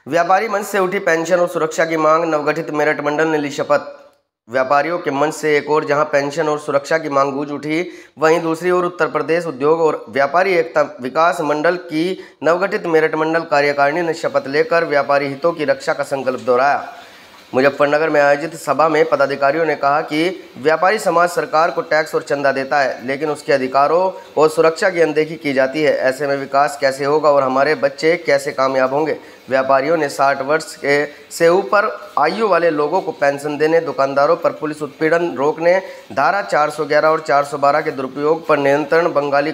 व्यापारी मंच से उठी पेंशन और सुरक्षा की मांग, नवगठित मेरठ मंडल ने ली शपथ। व्यापारियों के मंच से एक ओर जहां पेंशन और सुरक्षा की मांग गूंज उठी, वहीं दूसरी ओर उत्तर प्रदेश उद्योग और व्यापारी एकता विकास मंडल की नवगठित मेरठ मंडल कार्यकारिणी ने शपथ लेकर व्यापारी हितों की रक्षा का संकल्प दोहराया। मुजफ्फरनगर में आयोजित सभा में पदाधिकारियों ने कहा कि व्यापारी समाज सरकार को टैक्स और चंदा देता है, लेकिन उसके अधिकारों और सुरक्षा की अनदेखी की जाती है। ऐसे में विकास कैसे होगा और हमारे बच्चे कैसे कामयाब होंगे। व्यापारियों ने 60 वर्ष से ऊपर आयु वाले लोगों को पेंशन देने, दुकानदारों पर पुलिस उत्पीड़न रोकने, धारा 411 और 412 के दुरुपयोग पर नियंत्रण, बंगाली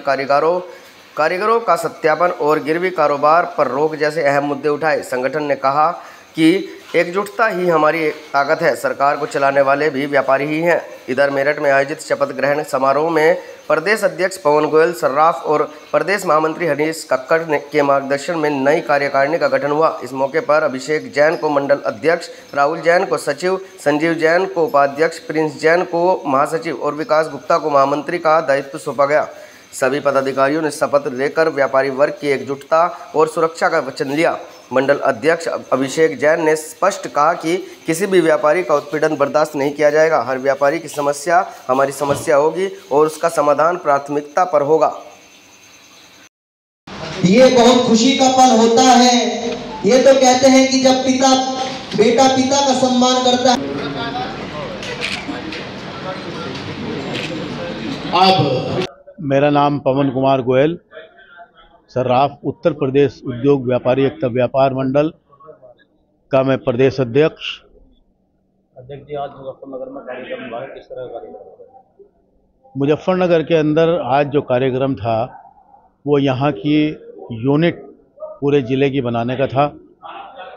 कारीगरों का सत्यापन और गिरवी कारोबार पर रोक जैसे अहम मुद्दे उठाए। संगठन ने कहा कि एकजुटता ही हमारी ताकत है, सरकार को चलाने वाले भी व्यापारी ही हैं। इधर मेरठ में आयोजित शपथ ग्रहण समारोह में प्रदेश अध्यक्ष पवन गोयल सर्राफ और प्रदेश महामंत्री हरीश कक्कड़ के मार्गदर्शन में नई कार्यकारिणी का गठन हुआ। इस मौके पर अभिषेक जैन को मंडल अध्यक्ष, राहुल जैन को सचिव, संजीव जैन को उपाध्यक्ष, प्रिंस जैन को महासचिव और विकास गुप्ता को महामंत्री का दायित्व सौंपा गया। सभी पदाधिकारियों ने शपथ लेकर व्यापारी वर्ग की एकजुटता और सुरक्षा का वचन लिया। मंडल अध्यक्ष अभिषेक जैन ने स्पष्ट कहा कि किसी भी व्यापारी का उत्पीड़न बर्दाश्त नहीं किया जाएगा। हर व्यापारी की समस्या हमारी समस्या होगी और उसका समाधान प्राथमिकता पर होगा। ये बहुत खुशी का पल होता है। ये तो कहते हैं कि जब बेटा पिता का सम्मान करता है। अब मेरा नाम पवन कुमार गोयल सर्राफ, उत्तर प्रदेश उद्योग व्यापारी एकता व्यापार मंडल का मैं प्रदेश अध्यक्ष। जी, आज मुजफ्फरनगर में कार्यक्रम हुआ है, किस तरह का कार्यक्रम? मुजफ्फरनगर के अंदर आज जो कार्यक्रम था वो यहाँ की यूनिट पूरे ज़िले की बनाने का था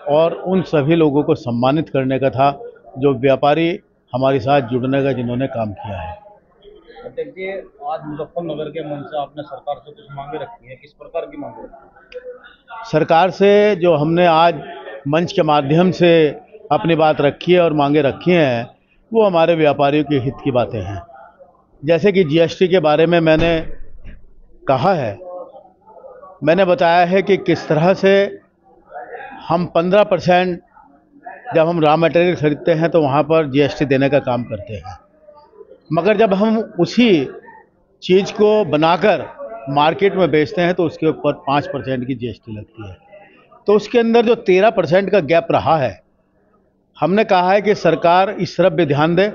और उन सभी लोगों को सम्मानित करने का था जो व्यापारी हमारे साथ जुड़ने का जिन्होंने काम किया है। देखिए, आज मुजफ्फरनगर के मंच से आपने सरकार से कुछ मांगे रखी हैं, किस प्रकार की मांगे रखी हैं? सरकार से जो हमने आज मंच के माध्यम से अपनी बात रखी है और मांगे रखी हैं वो हमारे व्यापारियों के हित की बातें हैं। जैसे कि जीएसटी के बारे में मैंने कहा है, मैंने बताया है कि किस तरह से हम 15% जब हम रॉ मटेरियल खरीदते हैं तो वहाँ पर जीएसटी देने का काम करते हैं, मगर जब हम उसी चीज़ को बनाकर मार्केट में बेचते हैं तो उसके ऊपर 5% की जीएसटी लगती है। तो उसके अंदर जो 13% का गैप रहा है, हमने कहा है कि सरकार इस तरफ भी ध्यान दे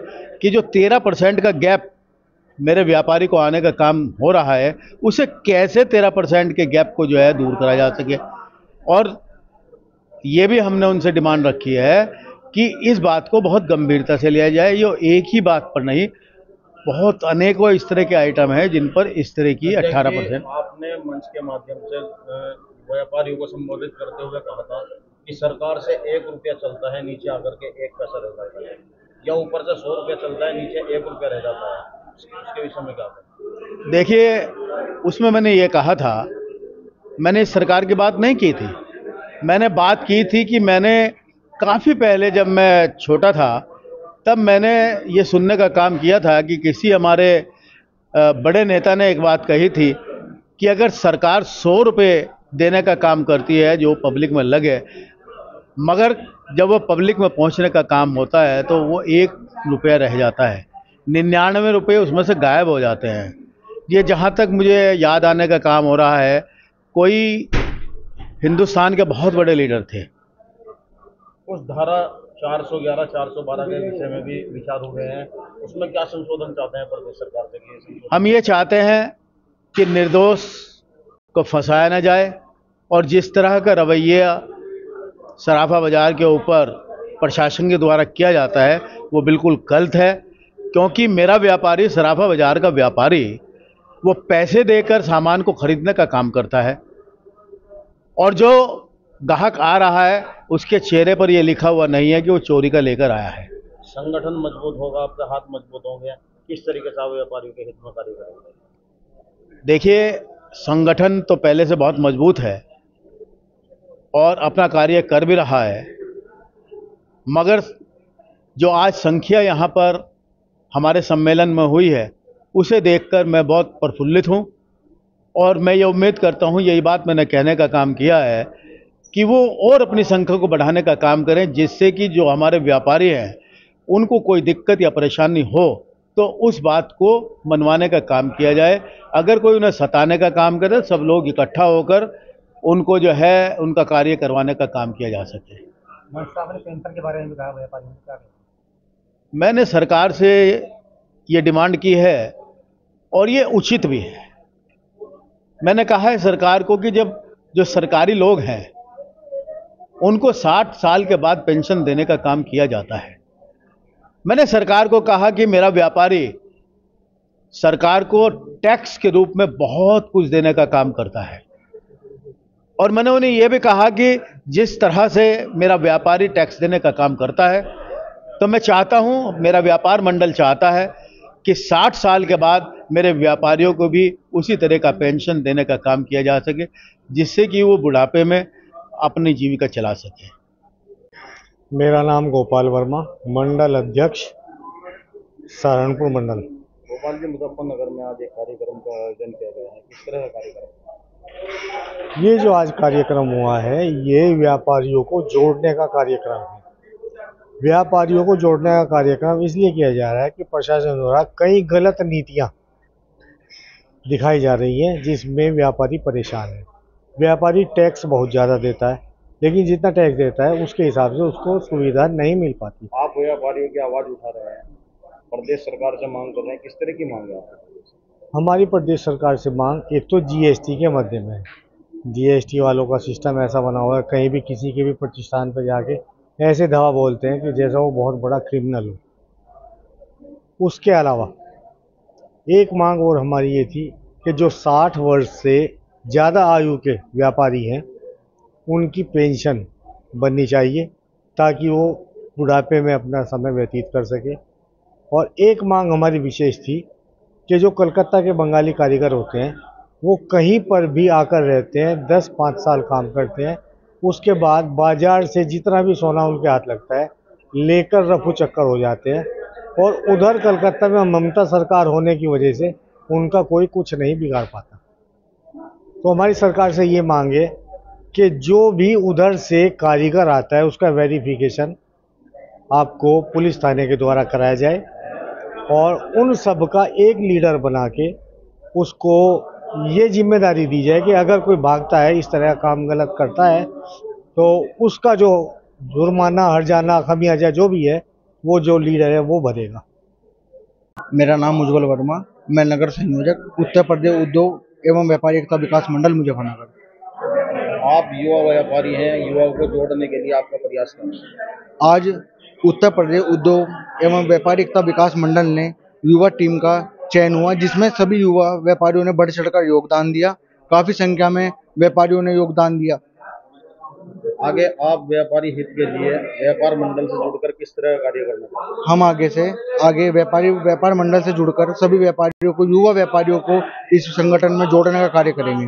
कि जो 13% का गैप मेरे व्यापारी को आने का काम हो रहा है उसे कैसे 13% के गैप को जो है दूर करा जा सके। और ये भी हमने उनसे डिमांड रखी है कि इस बात को बहुत गंभीरता से लिया जाए। ये एक ही बात पर नहीं, बहुत अनेकों इस तरह के आइटम हैं जिन पर इस तरह की 18%। आपने मंच के माध्यम से व्यापारियों को संबोधित करते हुए कहा था कि सरकार से 1 रुपया चलता है, नीचे आकर के 1 पैसा रह जाता है, या ऊपर से 100 रुपया चलता है, नीचे 1 रुपया रह जाता है। उसके विषय में क्या है? देखिए, उसमें मैंने ये कहा था, मैंने सरकार की बात नहीं की थी। मैंने बात की थी कि मैंने काफ़ी पहले जब मैं छोटा था तब मैंने ये सुनने का काम किया था कि किसी हमारे बड़े नेता ने एक बात कही थी कि अगर सरकार 100 रुपये देने का काम करती है जो पब्लिक में लगे, मगर जब वो पब्लिक में पहुंचने का काम होता है तो वो 1 रुपया रह जाता है, 99 रुपये उसमें से गायब हो जाते हैं। ये जहाँ तक मुझे याद आने का काम हो रहा है, कोई हिंदुस्तान के बहुत बड़े लीडर थे। उस धारा 411, 412 के विषय में भी विचार हो गए हैं, उसमें क्या संशोधन चाहते हैं प्रदेश सरकार से? हम ये चाहते हैं कि निर्दोष को फंसाया न जाए और जिस तरह का रवैया सराफा बाज़ार के ऊपर प्रशासन के द्वारा किया जाता है वो बिल्कुल गलत है। क्योंकि मेरा व्यापारी, सराफा बाज़ार का व्यापारी, वो पैसे देकर सामान को खरीदने का काम करता है और जो ग्राहक आ रहा है उसके चेहरे पर ये लिखा हुआ नहीं है कि वो चोरी का लेकर आया है। संगठन मजबूत होगा, आपके हाथ मजबूत होंगे, किस तरीके से आप व्यापारियों के हित में कार्य करेंगे? देखिए, संगठन तो पहले से बहुत मजबूत है और अपना कार्य कर भी रहा है, मगर जो आज संख्या यहाँ पर हमारे सम्मेलन में हुई है उसे देखकर मैं बहुत प्रफुल्लित हूँ और मैं ये उम्मीद करता हूँ, यही बात मैंने कहने का काम किया है कि वो और अपनी संख्या को बढ़ाने का काम करें, जिससे कि जो हमारे व्यापारी हैं उनको कोई दिक्कत या परेशानी हो तो उस बात को मनवाने का काम किया जाए। अगर कोई उन्हें सताने का काम करे, सब लोग इकट्ठा होकर उनको जो है उनका कार्य करवाने का काम किया जा सके। पेंशन के बारे में कहा व्यापारी ने, क्या कहें? मैंने सरकार से ये डिमांड की है और ये उचित भी है। मैंने कहा है सरकार को कि जब जो सरकारी लोग हैं उनको 60 साल के बाद पेंशन देने का काम किया जाता है। मैंने सरकार को कहा कि मेरा व्यापारी सरकार को टैक्स के रूप में बहुत कुछ देने का काम करता है, और मैंने उन्हें यह भी कहा कि जिस तरह से मेरा व्यापारी टैक्स देने का काम करता है, तो मैं चाहता हूं, मेरा व्यापार मंडल चाहता है कि 60 साल के बाद मेरे व्यापारियों को भी उसी तरह का पेंशन देने का काम किया जा सके, जिससे कि वो बुढ़ापे में अपनी जीविका चला सके। मेरा नाम गोपाल वर्मा, मंडल अध्यक्ष सहारनपुर मंडल। भोपाल के मुजफ्फरनगर में आज एक कार्यक्रम का आयोजन किया गया है, किस तरह का कार्यक्रम? ये जो आज कार्यक्रम हुआ है, ये व्यापारियों को जोड़ने का कार्यक्रम है। व्यापारियों को जोड़ने का कार्यक्रम इसलिए किया जा रहा है कि प्रशासन द्वारा कई गलत नीतियां दिखाई जा रही हैं, जिसमें व्यापारी परेशान है। व्यापारी टैक्स बहुत ज़्यादा देता है, लेकिन जितना टैक्स देता है उसके हिसाब से उसको सुविधा नहीं मिल पाती। आप व्यापारियों की आवाज़ उठा रहे हैं, प्रदेश सरकार से मांग कर रहे हैं, किस तरह की मांग है आपकी? हमारी प्रदेश सरकार से मांग एक तो जीएसटी के मध्य में है। जीएसटी वालों का सिस्टम ऐसा बना हुआ है, कहीं भी किसी के भी प्रतिष्ठान पर जाके ऐसे दवा बोलते हैं कि जैसा वो बहुत बड़ा क्रिमिनल हो। उसके अलावा एक मांग और हमारी ये थी कि जो 60 वर्ष से ज़्यादा आयु के व्यापारी हैं उनकी पेंशन बननी चाहिए, ताकि वो बुढ़ापे में अपना समय व्यतीत कर सके। और एक मांग हमारी विशेष थी कि जो कलकत्ता के बंगाली कारीगर होते हैं वो कहीं पर भी आकर रहते हैं, 10-5 साल काम करते हैं, उसके बाद बाजार से जितना भी सोना उनके हाथ लगता है लेकर रफू चक्कर हो जाते हैं, और उधर कलकत्ता में ममता सरकार होने की वजह से उनका कोई कुछ नहीं बिगाड़ पाता। तो हमारी सरकार से ये मांग है कि जो भी उधर से कारीगर आता है उसका वेरिफिकेशन आपको पुलिस थाने के द्वारा कराया जाए, और उन सब का एक लीडर बना के उसको ये जिम्मेदारी दी जाए कि अगर कोई भागता है, इस तरह का काम गलत करता है, तो उसका जो जुर्माना, हर्जाना, खमियाजा जो भी है वो जो लीडर है वो भरेगा। मेरा नाम उज्ज्वल वर्मा, मैं नगर संयोजक उत्तर प्रदेश उद्योग एवं व्यापारी एकता विकास मंडल मुजफ्फरनगर। आप युवा व्यापारी हैं, युवाओं को जोड़ने के लिए आपका प्रयास क्या है? आज उत्तर प्रदेश उद्योग एवं व्यापारी एकता विकास मंडल ने युवा टीम का चयन हुआ, जिसमें सभी युवा व्यापारियों ने बढ़ चढ़कर योगदान दिया। काफी संख्या में व्यापारियों ने योगदान दिया। आगे आप व्यापारी हित के लिए व्यापार मंडल से जुड़कर किस तरह का कार्य करना चाहते हैं? हम आगे व्यापार मंडल से जुड़कर सभी व्यापारियों को, युवा व्यापारियों को इस संगठन में जोड़ने का कार्य करेंगे।